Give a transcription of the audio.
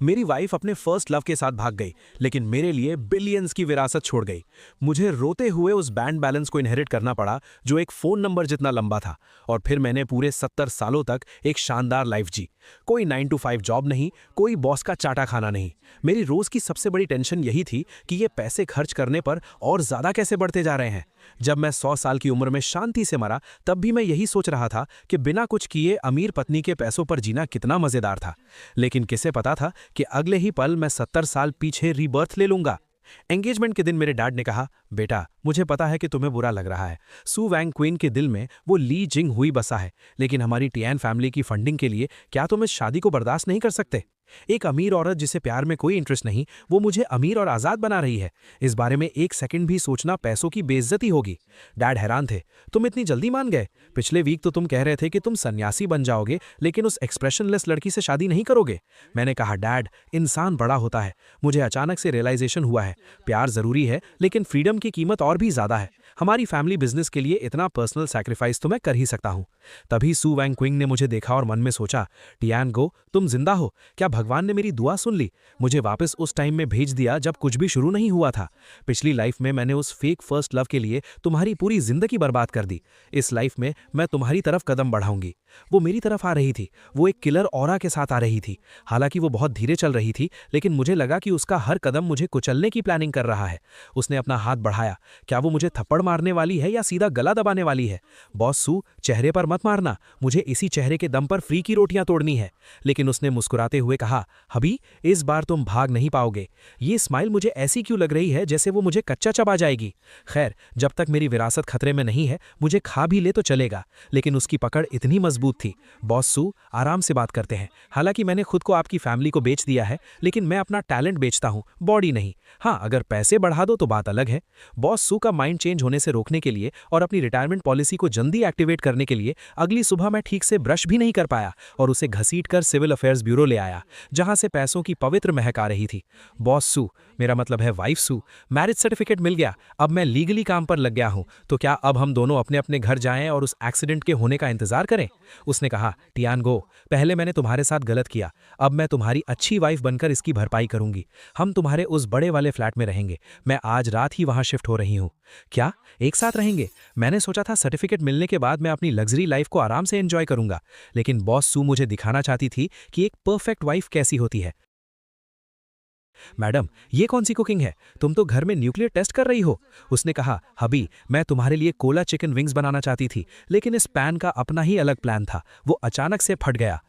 मेरी वाइफ अपने first love के साथ भाग गई, लेकिन मेरे लिए बिलियंस की विरासत छोड़ गई। मुझे रोते हुए उस बैंक बैलेंस को इनहेरिट करना पड़ा जो एक फ़ोन नंबर जितना लंबा था। और फिर मैंने पूरे 70 सालों तक एक शानदार लाइफ जी। कोई 9 to 5 जॉब नहीं, कोई बॉस का चाटा खाना नहीं। मेरी रोज़ की सबसे बड़ी टेंशन यही थी कि ये पैसे खर्च करने पर और ज़्यादा कैसे बढ़ते जा रहे हैं। जब मैं 100 साल की उम्र में शांति से मरा, तब भी मैं यही सोच रहा था कि बिना कुछ किए अमीर पत्नी के पैसों पर जीना कितना मज़ेदार था। लेकिन किसे पता था कि अगले ही पल मैं 70 साल पीछे रीबर्थ ले लूंगा। एंगेजमेंट के दिन मेरे डैड ने कहा, बेटा मुझे पता है कि तुम्हें बुरा लग रहा है। सू वैंग क्वीन के दिल में वो ली जिंग हुई बसा है, लेकिन हमारी टियान फैमिली की फंडिंग के लिए क्या तुम इस शादी को बर्दाश्त नहीं कर सकते? एक अमीर औरत जिसे प्यार में कोई इंटरेस्ट नहीं, वो मुझे अमीर और आज़ाद बना रही है। इस बारे में एक सेकंड भी सोचना पैसों की बेइज्जती होगी। डैड हैरान थे, तुम इतनी जल्दी मान गए? पिछले वीक तो तुम कह रहे थे कि तुम सन्यासी बन जाओगे, लेकिन उस एक्सप्रेशनलेस लड़की से शादी नहीं करोगे। मैंने कहा, डैड इंसान बड़ा होता है। मुझे अचानक से रियलाइजेशन हुआ है, प्यार ज़रूरी है लेकिन फ्रीडम की कीमत और भी ज़्यादा है। हमारी फैमिली बिजनेस के लिए इतना पर्सनल सैक्रिफाइस तो मैं कर ही सकता हूँ। तभी सू वैंग क्विंग ने मुझे देखा और मन में सोचा, टियान गो तुम जिंदा हो। क्या भगवान ने मेरी दुआ सुन ली? मुझे वापस उस टाइम में भेज दिया जब कुछ भी शुरू नहीं हुआ था। पिछली लाइफ में मैंने उस फेक फर्स्ट लव के लिए तुम्हारी पूरी जिंदगी बर्बाद कर दी। इस लाइफ में मैं तुम्हारी तरफ कदम बढ़ाऊंगी। वो मेरी तरफ आ रही थी, वो एक किलर ऑरा के साथ आ रही थी। हालांकि वो बहुत धीरे चल रही थी, लेकिन मुझे लगा कि उसका हर कदम मुझे कुचलने की प्लानिंग कर रहा है। उसने अपना हाथ बढ़ाया। क्या वो मुझे थप्पड़ मारने वाली है या सीधा गला दबाने वाली है? बॉस सू, चेहरे पर मत मारना, मुझे इसी चेहरे के दम पर फ्री की रोटियां तोड़नी है। लेकिन उसने मुस्कुराते हुए कहा, हबी इस बार तुम भाग नहीं पाओगे। ये स्माइल मुझे ऐसी क्यों लग रही है जैसे वो मुझे कच्चा चबा जाएगी। खैर, जब तक मेरी विरासत खतरे में नहीं है, मुझे खा भी ले तो चलेगा। लेकिन उसकी पकड़ इतनी मजबूत थी। बॉस सू, आराम से बात करते हैं। हालांकि मैंने खुद को आपकी फैमिली को बेच दिया है, लेकिन मैं अपना टैलेंट बेचता हूं, बॉडी नहीं। हाँ, अगर पैसे बढ़ा दो तो बात अलग है। बॉस सू का माइंड चेंज होने से रोकने के लिए और अपनी रिटायरमेंट पॉलिसी को जल्दी एक्टिवेट करने के लिए अगली सुबह मैं ठीक से ब्रश भी नहीं कर पाया और उसे घसीट कर सिविल अफेयर्स ब्यूरो ले आया, जहां से पैसों की पवित्र महक आ रही थी। बॉस सू, मेरा मतलब है वाइफ सू, मैरिज सर्टिफिकेट मिल गया। अब मैं लीगली काम पर लग गया हूं, तो क्या अब हम दोनों अपने अपने घर जाएं और उस एक्सीडेंट के होने का इंतजार करें? उसने कहा, टियान गो, पहले मैंने तुम्हारे साथ गलत किया, अब मैं तुम्हारी अच्छी वाइफ बनकर इसकी भरपाई करूंगी। हम तुम्हारे उस बड़े वाले फ्लैट में रहेंगे। मैं आज रात ही वहां शिफ्ट हो रही हूं। क्या एक साथ रहेंगे? मैंने सोचा था सर्टिफिकेट मिलने के बाद मैं अपनी लग्जरी लाइफ को आराम से एंजॉय करूंगा, लेकिन बॉस सू मुझे दिखाना चाहती थी कि एक परफेक्ट वाइफ कैसी होती है। मैडम, ये कौन सी कुकिंग है? तुम तो घर में न्यूक्लियर टेस्ट कर रही हो। उसने कहा, हबी मैं तुम्हारे लिए कोला चिकन विंग्स बनाना चाहती थी, लेकिन इस पैन का अपना ही अलग प्लान था, वो अचानक से फट गया।